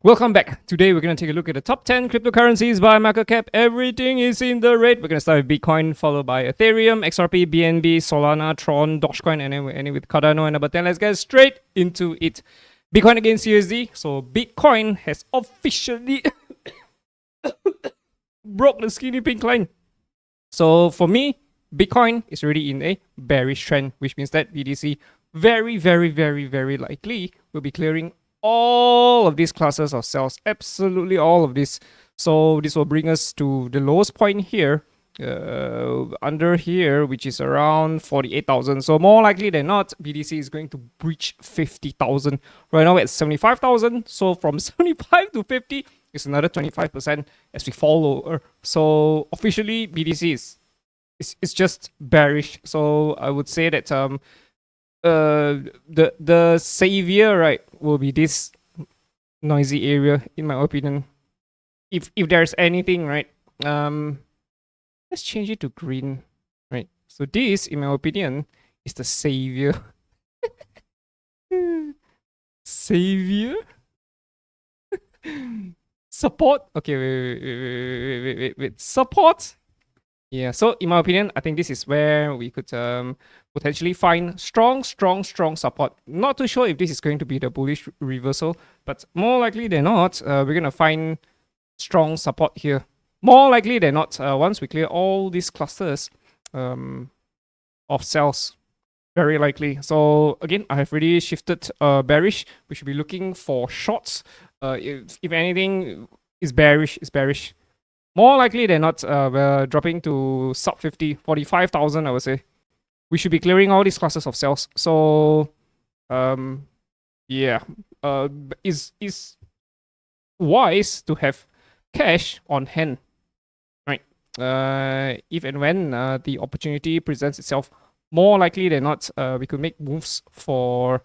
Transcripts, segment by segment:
Welcome back. Today we're going to take a look at the top 10 cryptocurrencies by market cap. Everything is in the red. We're going to start with Bitcoin, followed by Ethereum, XRP, BNB, Solana, Tron, Dogecoin, and then we're ending with Cardano and number 10. Let's get straight into it. Bitcoin against USD. So Bitcoin has officially broke the skinny pink line. So for me, Bitcoin is already in a bearish trend, which means that BTC very likely will be clearing all of these classes of cells, absolutely all of this. So this will bring us to the lowest point here, under here, which is around 48,000. So more likely than not, BTC is going to breach 50,000. Right now it's 75,000. So from 75 to 50 is another 25% as we fall lower. So officially BTC is just bearish. So I would say that the savior, right, will be this noisy area, in my opinion. If there's anything, right, let's change it to green, right? So this, in my opinion, is the savior. Savior. Support. Okay, wait. Support. Yeah, so in my opinion, I think this is where we could potentially find strong support. Not too sure if this is going to be the bullish reversal, but more likely than not, we're going to find strong support here. More likely than not, once we clear all these clusters of cells, very likely. So again, I have already shifted bearish. We should be looking for shorts. If anything is bearish, it's bearish. More likely than not, we're dropping to sub 50, 45,000, I would say. We should be clearing all these classes of cells. So, yeah, is wise to have cash on hand, right? If and when the opportunity presents itself, more likely than not, we could make moves for,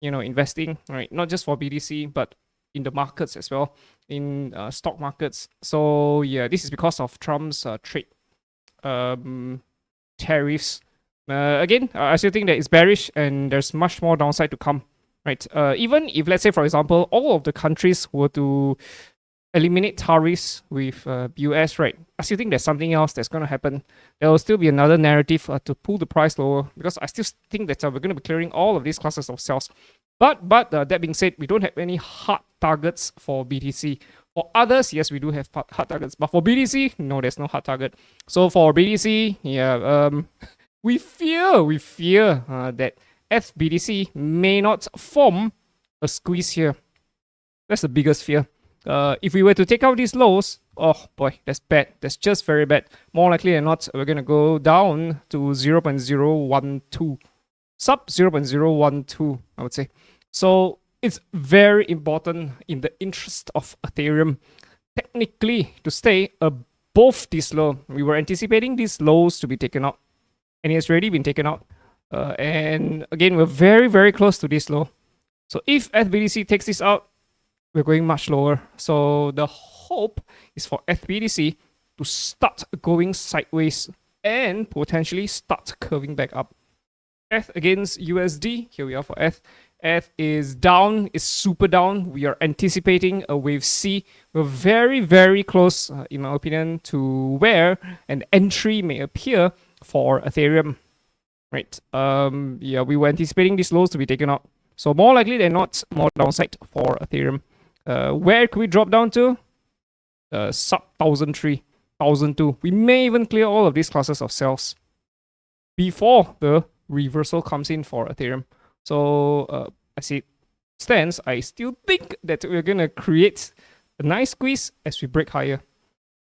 investing, right? Not just for BTC, but in the markets as well, in stock markets. So yeah, this is because of Trump's trade tariffs. Again, I still think that it's bearish and there's much more downside to come, right? Even if, let's say, for example, all of the countries were to eliminate tariffs with US, right? I still think there's something else that's going to happen. There will still be another narrative to pull the price lower, because I still think that we're going to be clearing all of these classes of cells. But that being said, we don't have any hard targets for BTC. For others, yes, we do have hard targets. But for BTC, no, there's no hard target. So for BTC, yeah, we fear that FBTC may not form a squeeze here. That's the biggest fear. If we were to take out these lows, oh boy, that's bad. That's just very bad. More likely than not, we're going to go down to 0.012. Sub 0.012, I would say. So it's very important in the interest of Ethereum technically to stay above this low. We were anticipating these lows to be taken out, and it's already been taken out. And again, we're very close to this low. So if FBTC takes this out, we're going much lower. So the hope is for FBTC to start going sideways and potentially start curving back up. ETH against USD. Here we are for ETH. ETH is down, is super down. We are anticipating a wave C. We're very close, in my opinion, to where an entry may appear for Ethereum. Right. Yeah, we were anticipating these lows to be taken out. So more likely than not, more downside for Ethereum. Where could we drop down to? Sub 1,003, 1,002. We may even clear all of these classes of cells before the reversal comes in for Ethereum. So as it stands, I still think that we're going to create a nice squeeze as we break higher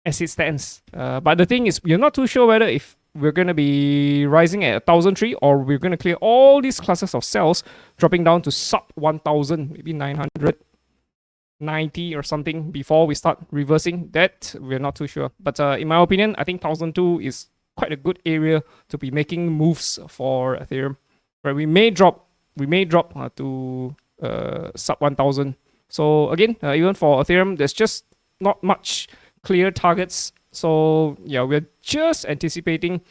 as it stands. But the thing is, we're not too sure whether if we're going to be rising at 1,003 or we're going to clear all these classes of cells, dropping down to sub 1,000, maybe 990 or something before we start reversing. That we're not too sure. But in my opinion, I think 1,002 is quite a good area to be making moves for Ethereum. Right, we may drop to sub 1,000. So again, even for Ethereum, there's just not much clear targets. So yeah, we're just anticipating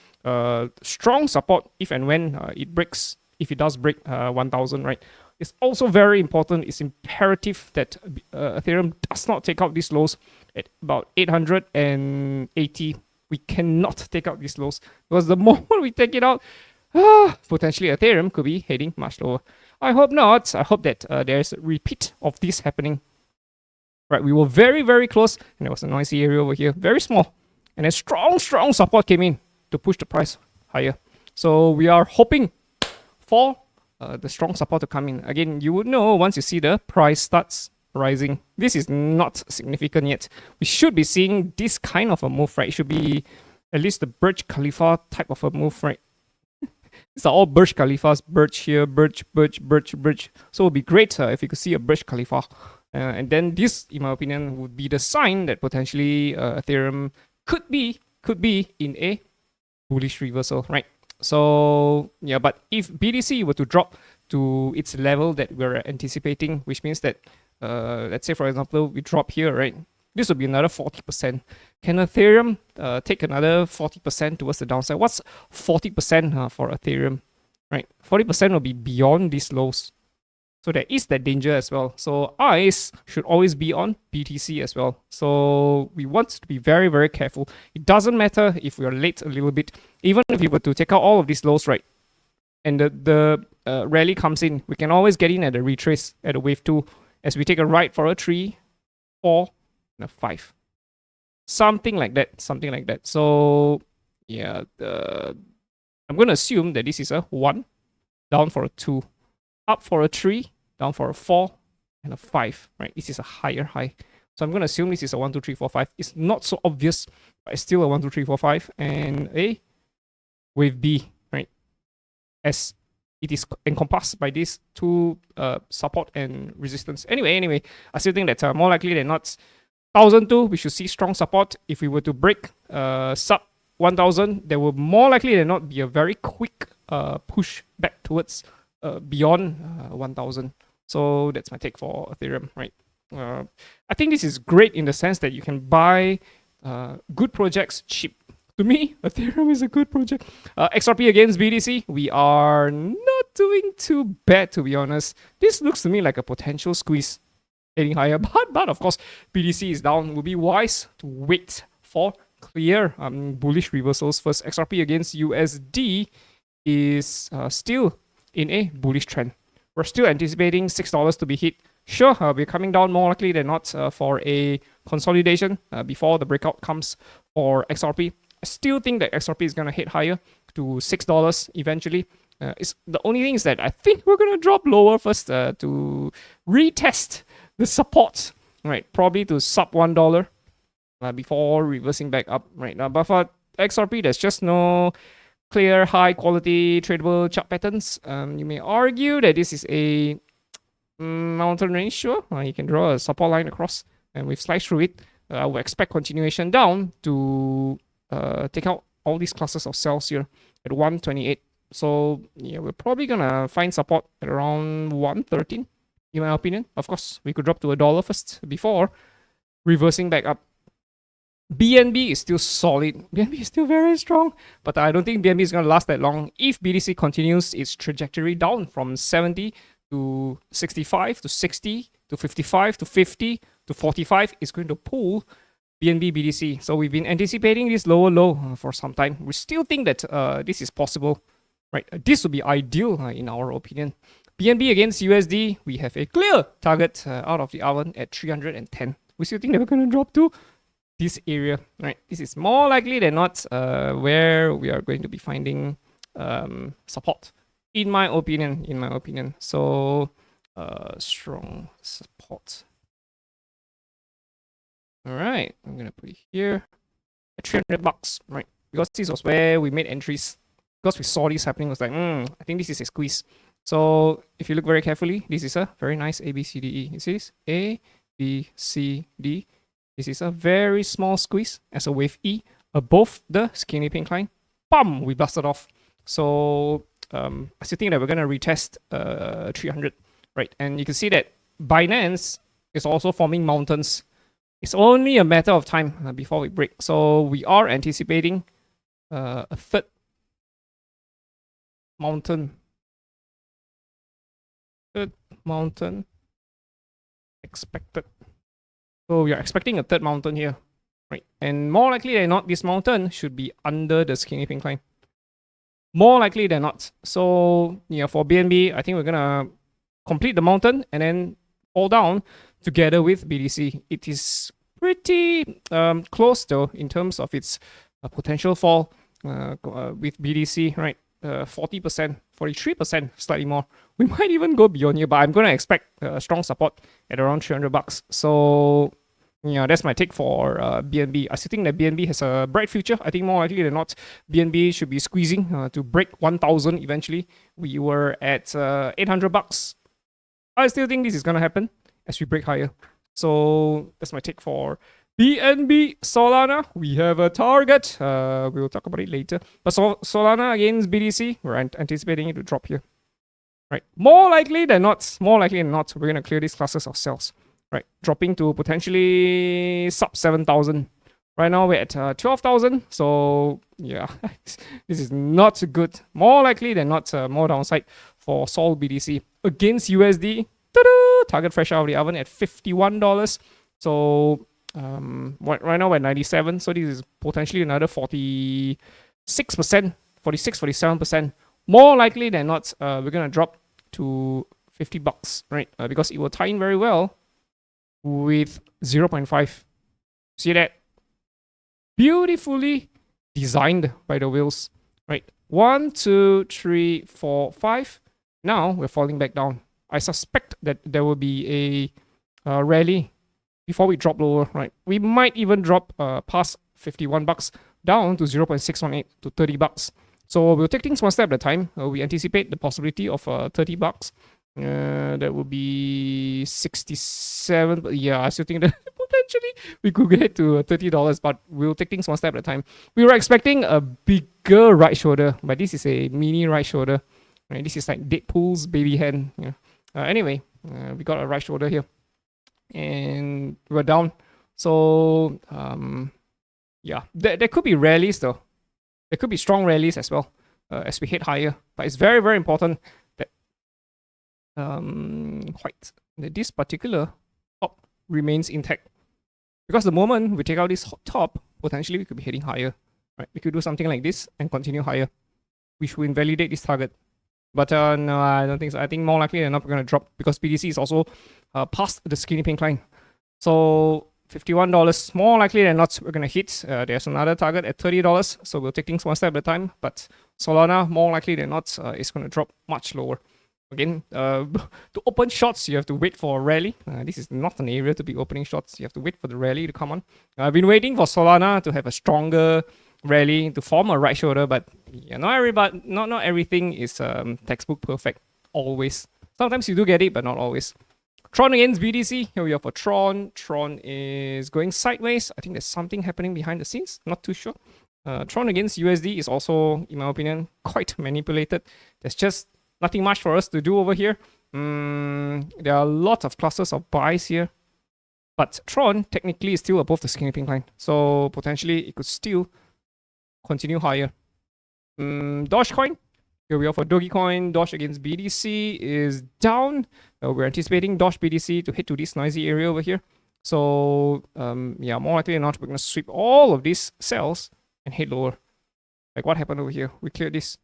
strong support if and when it breaks. If it does break 1,000, right? It's also very important. It's imperative that Ethereum does not take out these lows at about 880. We cannot take out these lows because the moment we take it out, potentially Ethereum could be heading much lower. I hope not. I hope that there's a repeat of this happening. Right, we were very, very close, and there was a noisy area over here, very small. And then strong support came in to push the price higher. So we are hoping for the strong support to come in. Again, you would know once you see the price starts rising. This is not significant yet. We should be seeing this kind of a move, right? It should be at least the Burj Khalifa type of a move, right? These are all Burj Khalifas, Burj here, Burj. So it would be great if you could see a Burj Khalifa. And then this, in my opinion, would be the sign that potentially Ethereum could be in a bullish reversal, right? So yeah, but if BTC were to drop to its level that we're anticipating, which means that let's say for example we drop here, right? This would be another 40%. Can Ethereum take another 40% towards the downside? What's 40% for Ethereum, right? 40% will be beyond these lows. So there is that danger as well. So eyes should always be on BTC as well. So we want to be very, very careful. It doesn't matter if we are late a little bit. Even if we were to take out all of these lows, right? And the rally comes in, we can always get in at a retrace at a wave 2 as we take a right for a 3, 4, and a 5. Something like that. So yeah, I'm going to assume that this is a 1, down for a 2. Up for a 3, down for a 4, and a 5, right? This is a higher high. So I'm going to assume this is a 1, 2, 3, 4, 5. It's not so obvious, but it's still a 1, 2, 3, 4, 5, and a wave B, right? As it is encompassed by these two support and resistance. Anyway, I still think that more likely than not, 1002, we should see strong support. If we were to break sub 1000, there will more likely than not be a very quick push back towards beyond 1000. So that's my take for Ethereum, right? I think this is great in the sense that you can buy good projects cheap. To me, Ethereum is a good project. XRP against BTC, we are not doing too bad, to be honest. This looks to me like a potential squeeze heading higher, but of course, BTC is down. It will be wise to wait for clear bullish reversals first. XRP against USD is still in a bullish trend. We're still anticipating $6 to be hit. Sure, we're coming down more likely than not for a consolidation before the breakout comes for XRP. I still think that XRP is going to hit higher to $6 eventually. It's the only thing is that I think we're going to drop lower first to retest the support, right? Probably to sub $1 before reversing back up right now. But for XRP, there's just no clear, high quality tradable chart patterns. You may argue that this is a mountain range. Sure, you can draw a support line across, and we've sliced through it. I would expect continuation down to take out all these classes of cells here at 128. So yeah, we're probably gonna find support at around 113, in my opinion. Of course, we could drop to $1 first before reversing back up. BNB is still solid. BNB is still very strong, but I don't think BNB is going to last that long. If BTC continues its trajectory down from 70 to 65 to 60 to 55 to 50 to 45, it's going to pull BNB BTC. So we've been anticipating this lower low for some time. We still think that this is possible, right? This would be ideal in our opinion. BNB against USD, we have a clear target out of the oven at 310. We still think that we're going to drop to this area, right? This is more likely than not where we are going to be finding support, in my opinion. So strong support. All right, I'm gonna put it here at $300, right? Because this was where we made entries. Because we saw this happening, it was like, I think this is a squeeze. So if you look very carefully, this is a very nice A, B, C, D, E. You see this? A, B, C, D. This is a very small squeeze as a wave E above the skinny pink line. Bam! We busted off. So I still think that we're gonna retest 300, right? And you can see that Binance is also forming mountains. It's only a matter of time before we break. So we are anticipating a third mountain Third mountain expected. So we are expecting a third mountain here, right? And more likely than not, this mountain should be under the skinny pink line. More likely than not. So yeah, for BNB, I think we're gonna complete the mountain and then fall down together with BDC. It is pretty close though in terms of its potential fall with BDC, right? 40%, 43%, slightly more. We might even go beyond here, but I'm gonna expect strong support at around $300. So yeah, that's my take for BNB. I still think that BNB has a bright future. I think more likely than not, BNB should be squeezing to break 1,000 eventually. We were at $800. I still think this is gonna happen as we break higher. So that's my take for BNB. Solana, we have a target. We'll talk about it later. But Solana against BDC, we're anticipating it to drop here. Right, more likely than not, we're gonna clear these classes ourselves. Right, dropping to potentially sub 7,000. Right now we're at 12,000. So yeah, this is not good. More likely than not, more downside for Sol BDC against USD. Ta-da! Target fresh out of the oven at $51. So right now we're at 97. So this is potentially another 46%, 47%. More likely than not, we're gonna drop to $50, right? Because it will tie in very well with 0.5. See that? Beautifully designed by the wheels, right? 1, 2, 3, 4, 5. Now we're falling back down. I suspect that there will be a rally before we drop lower, right? We might even drop past $51 down to 0.618 to $30. So we'll take things one step at a time. We anticipate the possibility of $30. That would be 67. But yeah, I still think that potentially we could get to $30, but we'll take things one step at a time. We were expecting a bigger right shoulder, but this is a mini right shoulder. Right? This is like Deadpool's baby hand. Yeah. Anyway, we got a right shoulder here, and we're down. So yeah, there could be rallies though. There could be strong rallies as well as we head higher. But it's very, very important that this particular top remains intact. Because the moment we take out this top, potentially we could be heading higher. Right? We could do something like this and continue higher. We should invalidate this target. But no, I don't think so. I think more likely than not we're going to drop because BDC is also past the skinny pink line. So $51, more likely than not, we're going to hit. There's another target at $30, so we'll take things one step at a time. But Solana, more likely than not, is going to drop much lower. Again, to open shots, you have to wait for a rally. This is not an area to be opening shots. You have to wait for the rally to come on. I've been waiting for Solana to have a stronger rally to form a right shoulder, but yeah, not everything is textbook perfect always. Sometimes you do get it, but not always. Tron against BDC. Here we are for Tron. Tron is going sideways. I think there's something happening behind the scenes. Not too sure. Tron against USD is also, in my opinion, quite manipulated. There's just nothing much for us to do over here. There are lots of clusters of buys here. But Tron technically is still above the skinny pink line. So potentially it could still continue higher. Dogecoin. Here we are for Dogecoin. Doge against BDC is down. We're anticipating Doge BDC to hit to this noisy area over here. So yeah, more likely than not, we're going to sweep all of these cells and head lower. Like what happened over here? We cleared this,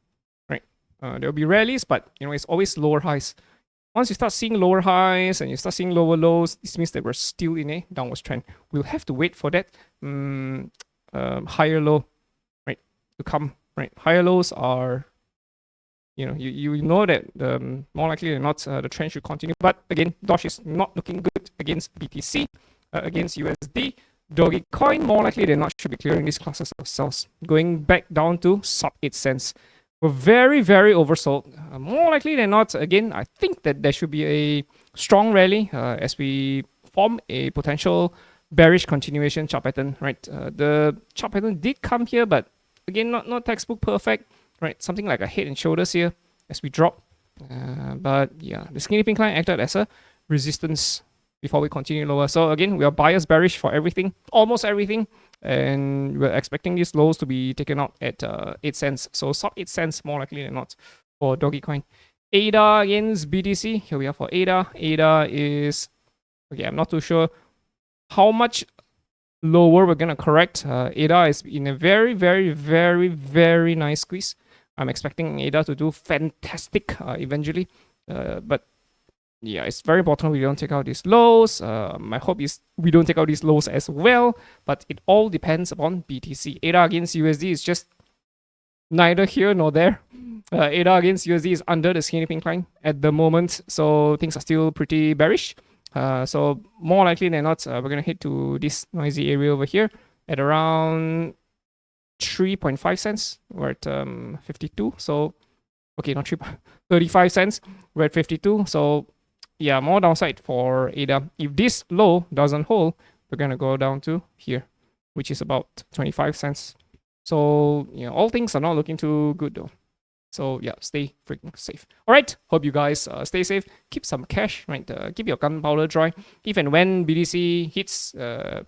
right? There'll be rallies, but it's always lower highs. Once you start seeing lower highs and you start seeing lower lows, this means that we're still in a downwards trend. We'll have to wait for that higher low, right, to come. Right, higher lows are, you know that more likely than not the trend should continue. But again, Doge is not looking good against BTC, against USD. Dogecoin more likely than not should be clearing these classes of cells, going back down to sub 8 cents. We're very, very oversold. More likely than not, again, I think that there should be a strong rally as we form a potential bearish continuation chart pattern. Right, the chart pattern did come here, but again, not textbook perfect, right? Something like a head and shoulders here as we drop. But yeah, the skinny pink line acted as a resistance before we continue lower. So again, we are bias bearish for everything, almost everything. And we're expecting these lows to be taken out at 8 cents. So sub 8 cents more likely than not for Dogecoin. ADA against BTC. Here we are for ADA. ADA is, okay, I'm not too sure how much lower we're gonna correct. ADA is in a very, very, very, very nice squeeze. I'm expecting ADA to do fantastic eventually. But yeah, it's very important we don't take out these lows. My hope is we don't take out these lows as well. But it all depends upon BTC. ADA against USD is just neither here nor there. ADA against USD is under the skinny pink line at the moment, so things are still pretty bearish. So more likely than not, we're gonna hit to this noisy area over here at around 3.5 cents. We're at 52. So okay, not 35 cents. We're at 52. So yeah, more downside for ADA. If this low doesn't hold, we're gonna go down to here, which is about 25 cents. So yeah, all things are not looking too good though. So yeah, stay freaking safe. All right, hope you guys stay safe. Keep some cash, right? Keep your gunpowder dry. If and when BTC hits, if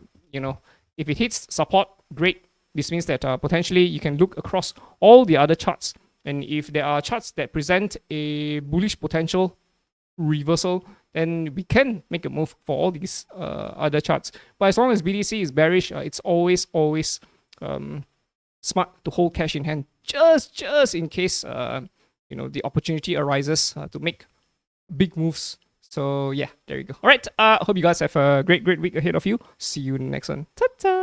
it hits support, great. This means that potentially you can look across all the other charts, and if there are charts that present a bullish potential reversal, then we can make a move for all these other charts. But as long as BTC is bearish, it's always smart to hold cash in hand, just in case the opportunity arises to make big moves. So yeah, there you go. All right, hope you guys have a great week ahead of you. See you in the next one. Ta-ta!